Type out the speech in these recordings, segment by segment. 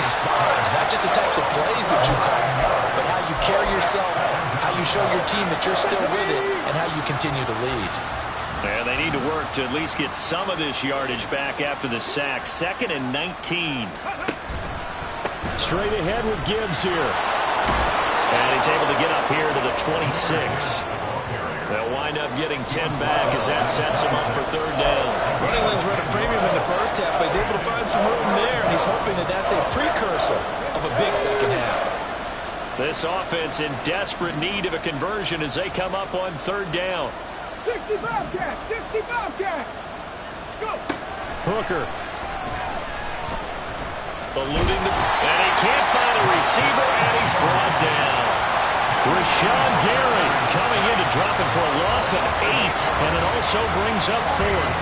respond, not just the types of plays that you call, but how you carry yourself, how you show your team that you're still with it, and how you continue to lead. And they need to work to at least get some of this yardage back after the sack. 2nd and 19. Straight ahead with Gibbs here. And he's able to get up here to the 26. They'll wind up getting 10 back as that sets him up for 3rd down. Running lanes were at a premium in the first half, but he's able to find some room there, and he's hoping that that's a precursor of a big second half. This offense in desperate need of a conversion as they come up on 3rd down. 60 Bobcat! 60 Bobcat! Go! Hooker. Eluding the... And he can't find a receiver, and he's brought down. Rashawn Gary coming in to drop him for a loss of 8, and it also brings up 4th.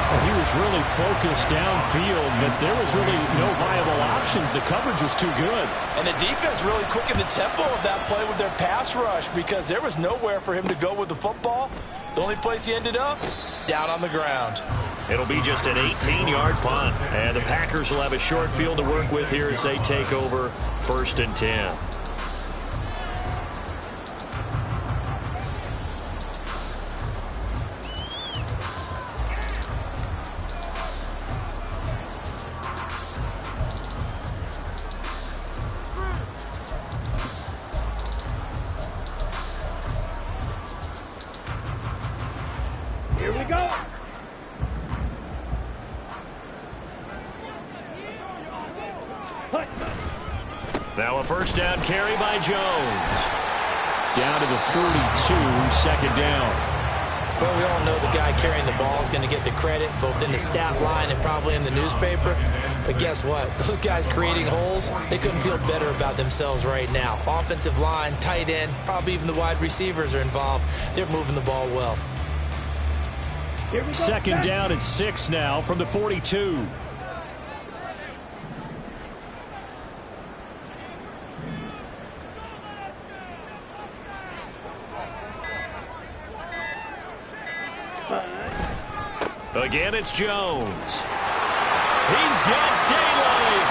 And he was really focused downfield, but there was really no viable options. The coverage was too good. And the defense really quickened the tempo of that play with their pass rush because there was nowhere for him to go with the football. The only place he ended up, down on the ground. It'll be just an 18-yard punt, and the Packers will have a short field to work with here as they take over 1st and 10. Here we go! Now a 1st down carry by Jones. Down to the 42, 2nd down. Well, we all know the guy carrying the ball is going to get the credit, both in the stat line and probably in the newspaper. But guess what? Those guys creating holes, they couldn't feel better about themselves right now. Offensive line, tight end, probably even the wide receivers are involved. They're moving the ball well. 2nd down and 6 now from the 42. Again, it's Jones. He's got daylight.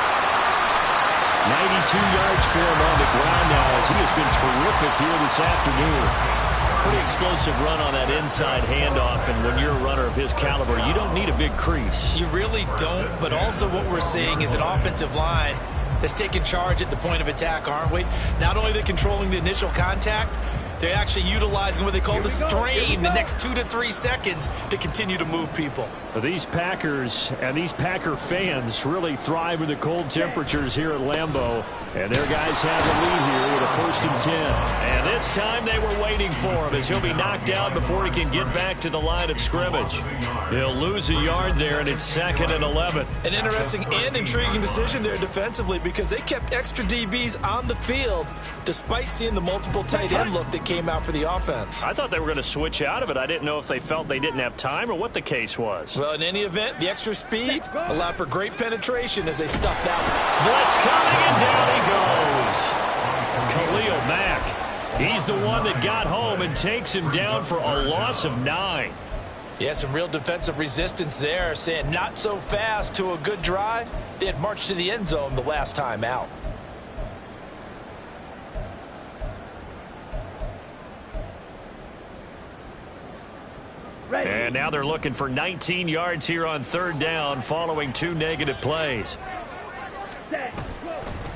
92 yards for him on the ground now as he has been terrific here this afternoon. Pretty explosive run on that inside handoff, and when you're a runner of his caliber, you don't need a big crease. You really don't, but also what we're seeing is an offensive line that's taking charge at the point of attack, aren't we? Not only are they controlling the initial contact, they're actually utilizing what they call the strain the next 2 to 3 seconds to continue to move people. These Packers and these Packer fans really thrive in the cold temperatures here at Lambeau. And their guys have the lead here with a 1st and 10. And this time they were waiting for him as he'll be knocked down before he can get back to the line of scrimmage. He'll lose a yard there, and it's 2nd and 11. An interesting and intriguing decision there defensively because they kept extra DBs on the field despite seeing the multiple tight end look that came out for the offense. I thought they were going to switch out of it. I didn't know if they felt they didn't have time or what the case was. Well, in any event, the extra speed allowed for great penetration as they stuffed out. Blitz coming, and down he goes. Khalil Mack. He's the one that got home and takes him down for a loss of 9. Yeah, some real defensive resistance there, saying not so fast to a good drive. They had marched to the end zone the last time out. And now they're looking for 19 yards here on 3rd down following 2 negative plays.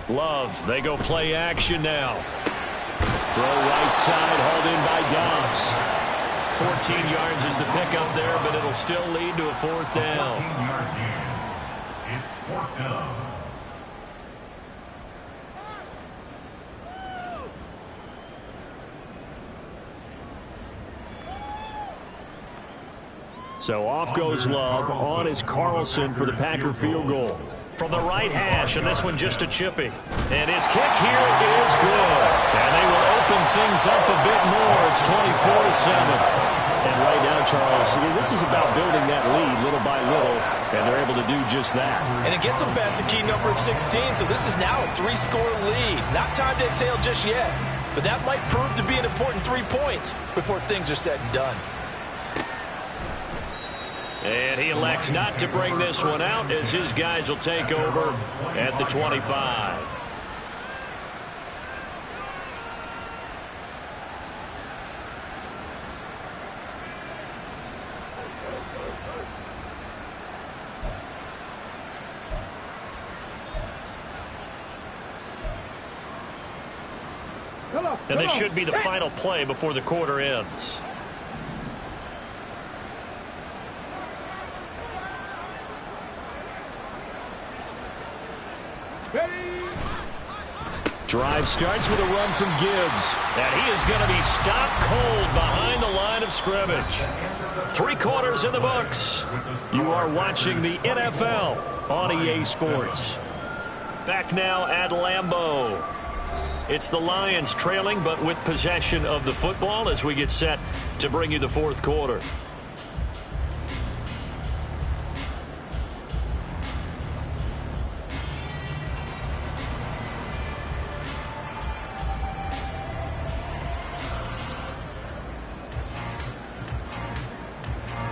Love, they go play action now. Throw right side, hauled in by Dobbs. 14 yards is the pickup there, but it'll still lead to a 4th down. It's 4th down. So off goes Love. On is Carlson for the Packer field goal. From the right hash, and this one just a chippy. And his kick here is good. And they will open things up a bit more. It's 24-7. And right now, Charles, this is about building that lead little by little, and they're able to do just that. And it gets them past the key number of 16, so this is now a 3-score lead. Not time to exhale just yet, but that might prove to be an important 3 points before things are said and done. And he elects not to bring this one out as his guys will take over at the 25. And this should be the final play before the quarter ends. Drive starts with a run from Gibbs. And he is going to be stopped cold behind the line of scrimmage. 3 quarters in the books. You are watching the NFL on EA Sports. Back now at Lambeau. It's the Lions trailing, but with possession of the football as we get set to bring you the fourth quarter.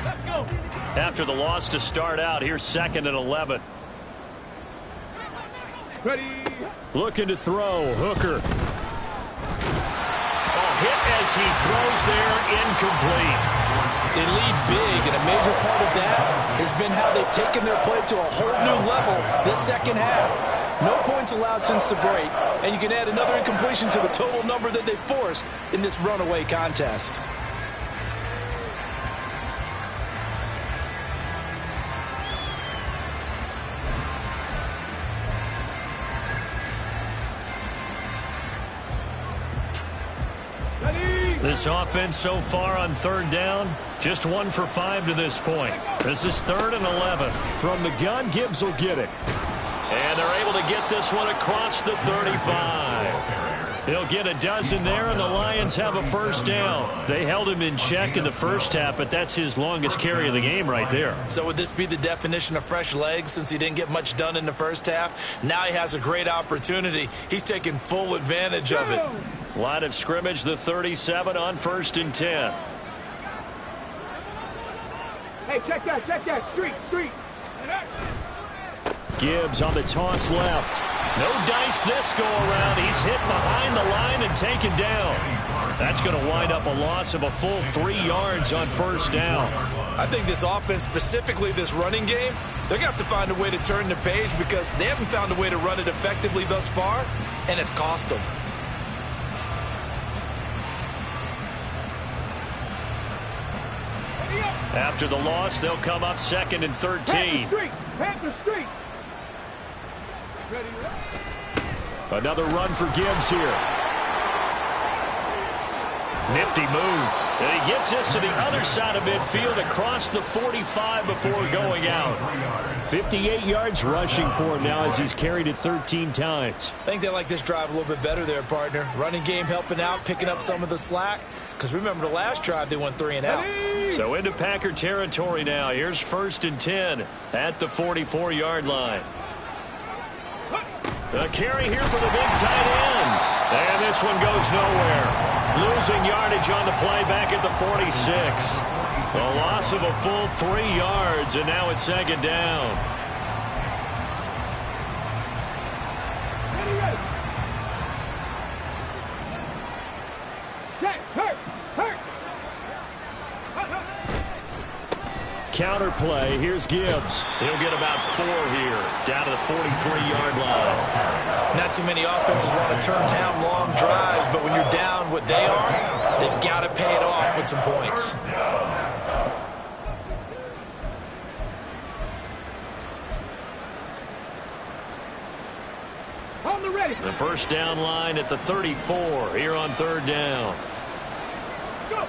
Let's go. After the loss to start out, here's 2nd and 11. Ready. Looking to throw. Hooker. Hit as he throws there, incomplete. They lead big, and a major part of that has been how they've taken their play to a whole new level this second half. No points allowed since the break, and you can add another incompletion to the total number that they forced in this runaway contest. This offense so far on 3rd down, just 1 for 5 to this point. This is 3rd and 11. From the gun, Gibbs will get it. And they're able to get this one across the 35. They'll get a dozen there, and the Lions have a first down. They held him in check in the first half, but that's his longest carry of the game right there. So would this be the definition of fresh legs since he didn't get much done in the first half? Now he has a great opportunity. He's taking full advantage of it. Line of scrimmage, the 37 on 1st and 10. Hey, check that, street. Gibbs on the toss left. No dice this go around. He's hit behind the line and taken down. That's going to wind up a loss of a full 3 yards on 1st down. I think this offense, specifically this running game, they're going to have to find a way to turn the page because they haven't found a way to run it effectively thus far, and it's cost them. After the loss, they'll come up 2nd and 13. Panther Street. Ready. Another run for Gibbs here. Nifty move. And he gets this to the other side of midfield across the 45 before going out. 58 yards rushing for him now as he's carried it 13 times. I think they like this drive a little bit better there, partner. Running game helping out, picking up some of the slack. Because remember the last drive, they went 3 and out. So into Packer territory now. Here's 1st and 10 at the 44-yard line. A carry here for the big tight end. And this one goes nowhere. Losing yardage on the play back at the 46. A loss of a full 3 yards, and now it's 2nd down. Counter play. Here's Gibbs. He'll get about 4 here, down to the 43-yard line. Not too many offenses want to turn down long drives, but when you're down what they are, they've got to pay it off with some points. On the ready. The first down line at the 34 here on 3rd down. Let's go.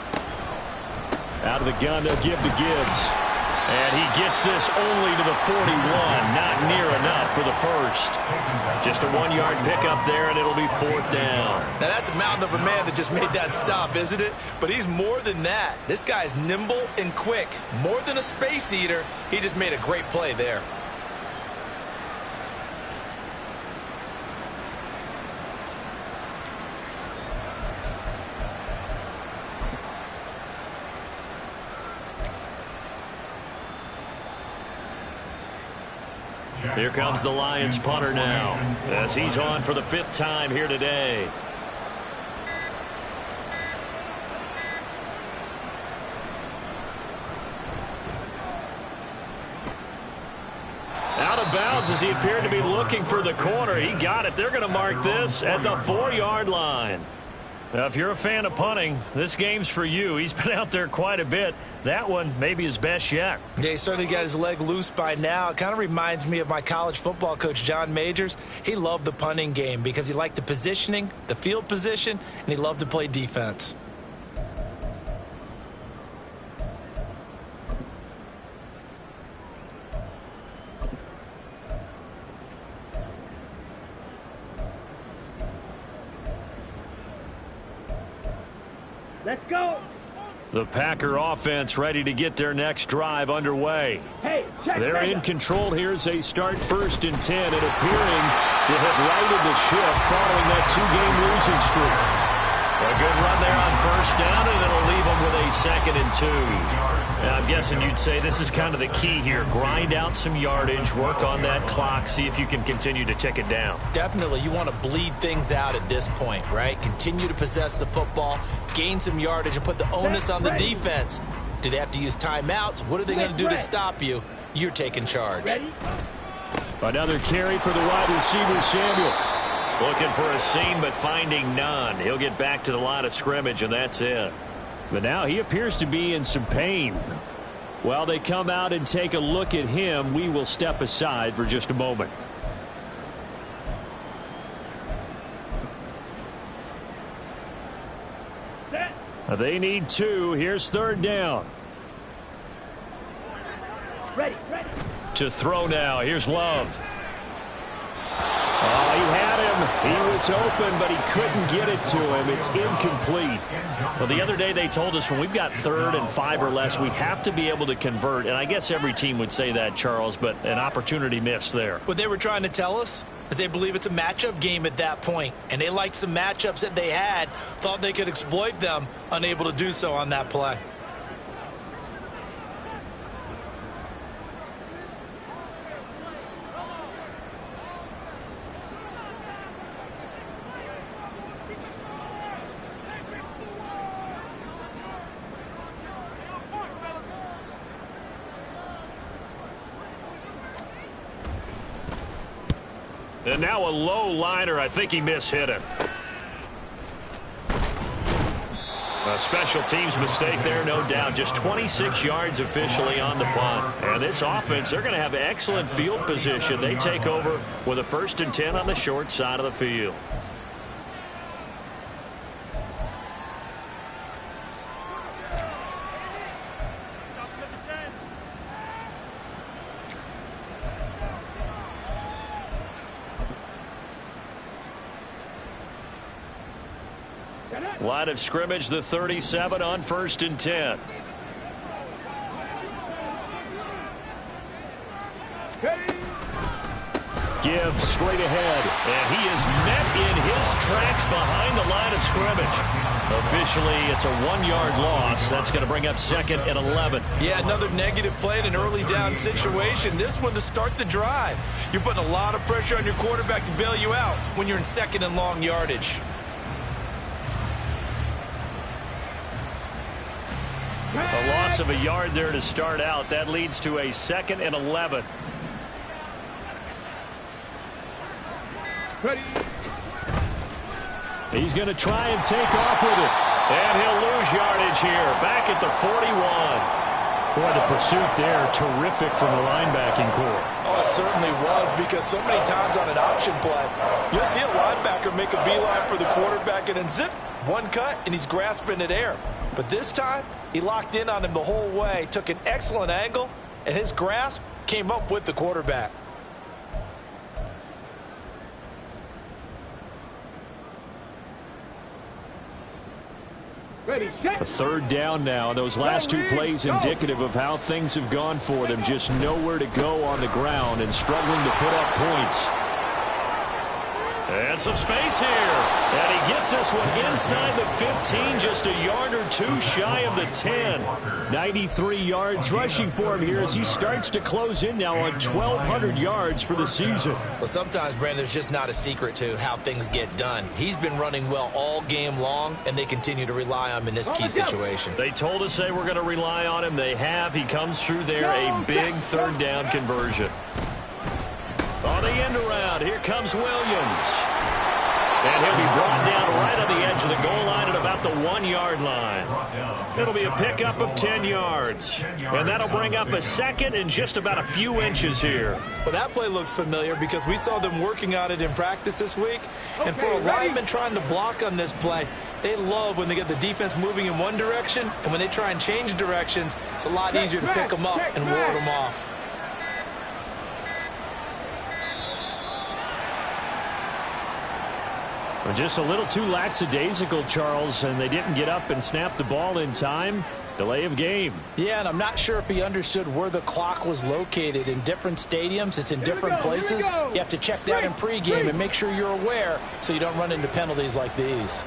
Out of the gun, they'll give to Gibbs. And he gets this only to the 41. Not near enough for the first. Just a 1-yard pickup there, and it'll be 4th down. Now, that's a mountain of a man that just made that stop, isn't it? But he's more than that. This guy's nimble and quick. More than a space eater. He just made a great play there. Here comes the Lions punter now, as he's on for the 5th time here today. Out of bounds as he appeared to be looking for the corner. He got it. They're going to mark this at the 4-yard line. Now, if you're a fan of punting, this game's for you. He's been out there quite a bit. That one may be his best yet. Yeah, he certainly got his leg loose by now. It kind of reminds me of my college football coach, John Majors. He loved the punting game because he liked the positioning, the field position, and he loved to play defense. Let's go. The Packer offense ready to get their next drive underway. Hey, check They're that in out. control here as they start 1st and 10 and appearing to have righted the ship following that 2-game losing streak. A good run there on 1st down, and it'll leave them with a 2nd and 2. Now, I'm guessing you'd say this is kind of the key here. Grind out some yardage, work on that clock, see if you can continue to tick it down. Definitely, you want to bleed things out at this point, right? Continue to possess the football, gain some yardage, and put the onus on the defense. Do they have to use timeouts? What are they going to do to stop you? You're taking charge. Another carry for the wide receiver, Samuel. Looking for a seam, but finding none. He'll get back to the line of scrimmage, and that's it. But now he appears to be in some pain. While they come out and take a look at him, we will step aside for just a moment. They need 2. Here's 3rd down. Ready. To throw now. Here's Love. Oh, he had him. He was open, but he couldn't get it to him. It's incomplete. Well, the other day they told us when we've got 3rd and 5 or less, we have to be able to convert. And I guess every team would say that, Charles, but an opportunity missed there. What they were trying to tell us is they believe it's a matchup game at that point, and they liked some matchups that they had, thought they could exploit them, unable to do so on that play. And now a low liner. I think he mishit it. A special teams mistake there, no doubt. Just 26 yards officially on the punt. And this offense, they're going to have excellent field position. They take over with a 1st and 10 on the short side of the field. Line of scrimmage, the 37 on 1st and 10. Gibbs straight ahead, and he is met in his tracks behind the line of scrimmage. Officially, it's a 1-yard loss. That's going to bring up 2nd and 11. Yeah, another negative play in an early down situation. This one to start the drive. You're putting a lot of pressure on your quarterback to bail you out when you're in 2nd and long yardage. A loss of a yard there to start out. That leads to a 2nd and 11. Ready. He's going to try and take off with it. And he'll lose yardage here. Back at the 41. Boy, the pursuit there, terrific from the linebacking core. Oh, it certainly was, because so many times on an option play, you'll see a linebacker make a beeline for the quarterback and then zip, one cut, and he's grasping at air. But this time, he locked in on him the whole way, took an excellent angle, and his grasp came up with the quarterback. Ready, set. A 3rd down now. Those last 2 plays indicative of how things have gone for them. Just nowhere to go on the ground and struggling to put up points. And some space here. And he gets this one inside the 15, just a yard or two shy of the 10. 93 yards rushing for him here as he starts to close in now on 1,200 yards for the season. Well, sometimes, Brandon, there's just not a secret to how things get done. He's been running well all game long, and they continue to rely on him in this key situation. They told us they were going to rely on him. They have. He comes through there, a big third down conversion. On the end around, here comes Williams. And he'll be brought down right on the edge of the goal line at about the 1-yard line. It'll be a pickup of 10 yards. And that'll bring up a second and just about a few inches here. Well, that play looks familiar because we saw them working on it in practice this week. And for a lineman trying to block on this play, they love when they get the defense moving in one direction. And when they try and change directions, it's a lot easier to pick them up and ward them off. Just a little too lackadaisical, Charles, and they didn't get up and snap the ball in time. Delay of game. Yeah, and I'm not sure if he understood where the clock was located. In different stadiums, it's in different places. You have to check that in pregame and make sure you're aware so you don't run into penalties like these.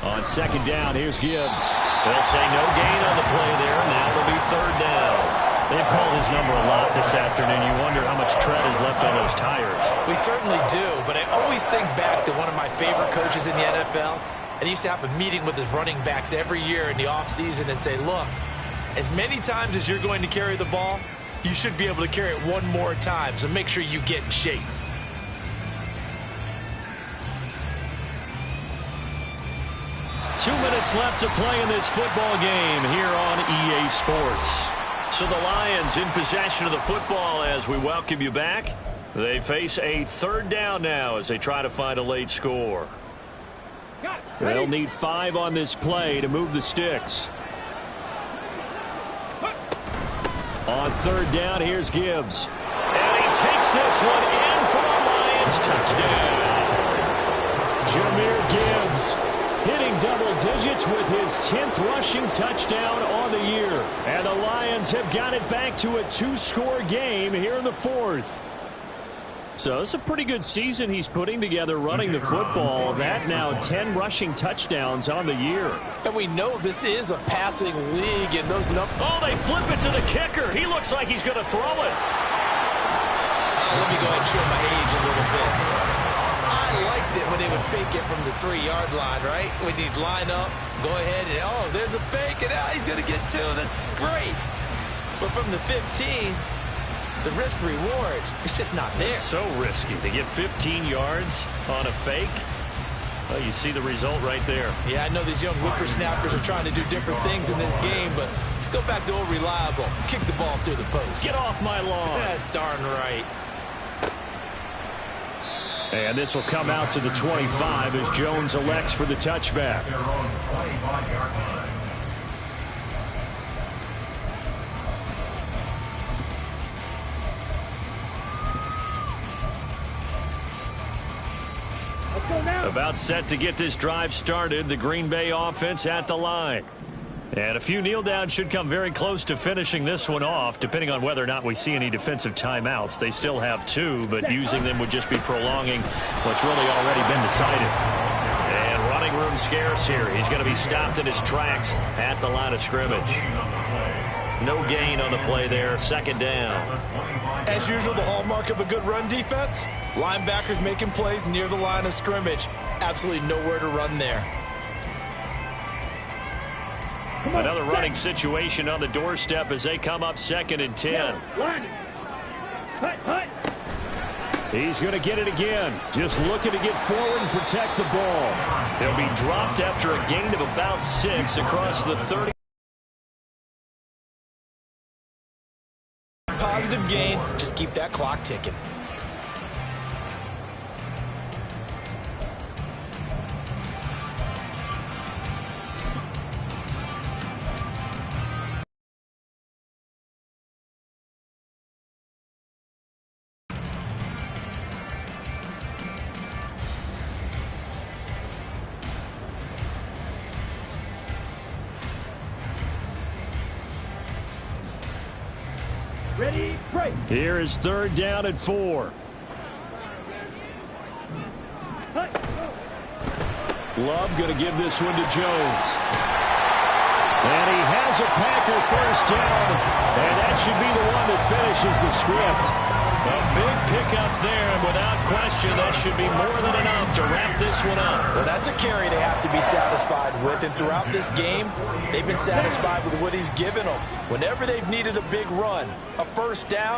On second down, here's Gibbs. They'll say no gain on the play there. Now it'll be third down. They've called his number a lot this afternoon. You wonder how much tread is left on those tires. We certainly do, but I always think back to one of my favorite coaches in the NFL. And he used to have a meeting with his running backs every year in the offseason and say, look, as many times as you're going to carry the ball, you should be able to carry it one more time, so make sure you get in shape. Two minutes left to play in this football game here on EA Sports. So the Lions in possession of the football as we welcome you back. They face a third down now as they try to find a late score. They'll need 5 on this play to move the sticks. On third down, here's Gibbs. And he takes this one in for a Lions touchdown. Jahmyr Gibbs hitting double digits with his 10th rushing touchdown on the year. And the Lions have got it back to a 2-score game here in the 4th. So it's a pretty good season he's putting together running the football. That now 10 rushing touchdowns on the year. And we know this is a passing league, and those numbers... Oh, they flip it to the kicker. He looks like he's going to throw it. Let me go ahead and show my age a little bit. I liked it when they would fake it from the 3-yard line, right? When you'd line up, go ahead, and oh, there's a fake, and he's going to get 2. That's great. But from the 15, the risk-reward, it's just not there. It's so risky to get 15 yards on a fake. Well, you see the result right there. Yeah, I know these young whippersnappers are trying to do different things in this game, but let's go back to old reliable. Kick the ball through the post. Get off my lawn. That's darn right. And this will come out to the 25 as Jones elects for the touchback. About set to get this drive started. The Green Bay offense at the line. And a few kneel downs should come very close to finishing this one off, depending on whether or not we see any defensive timeouts. They still have 2, but using them would just be prolonging what's really already been decided. And running room scarce here. He's going to be stopped in his tracks at the line of scrimmage. No gain on the play there. Second down. As usual, the hallmark of a good run defense, linebackers making plays near the line of scrimmage. Absolutely nowhere to run there. Another running situation on the doorstep as they come up 2nd and 10. He's going to get it again. Just looking to get forward and protect the ball. He'll be dropped after a gain of about 6 across the 30. Positive gain. Just keep that clock ticking. Ready, break. Here is 3rd down and 4. Love going to give this one to Jones. And he has a Packer 1st down. And that should be the one that finishes the script. A big pickup there, and without question, that should be more than enough to wrap this one up. Well, that's a carry they have to be satisfied with, and throughout this game, they've been satisfied with what he's given them. Whenever they've needed a big run, a 1st down,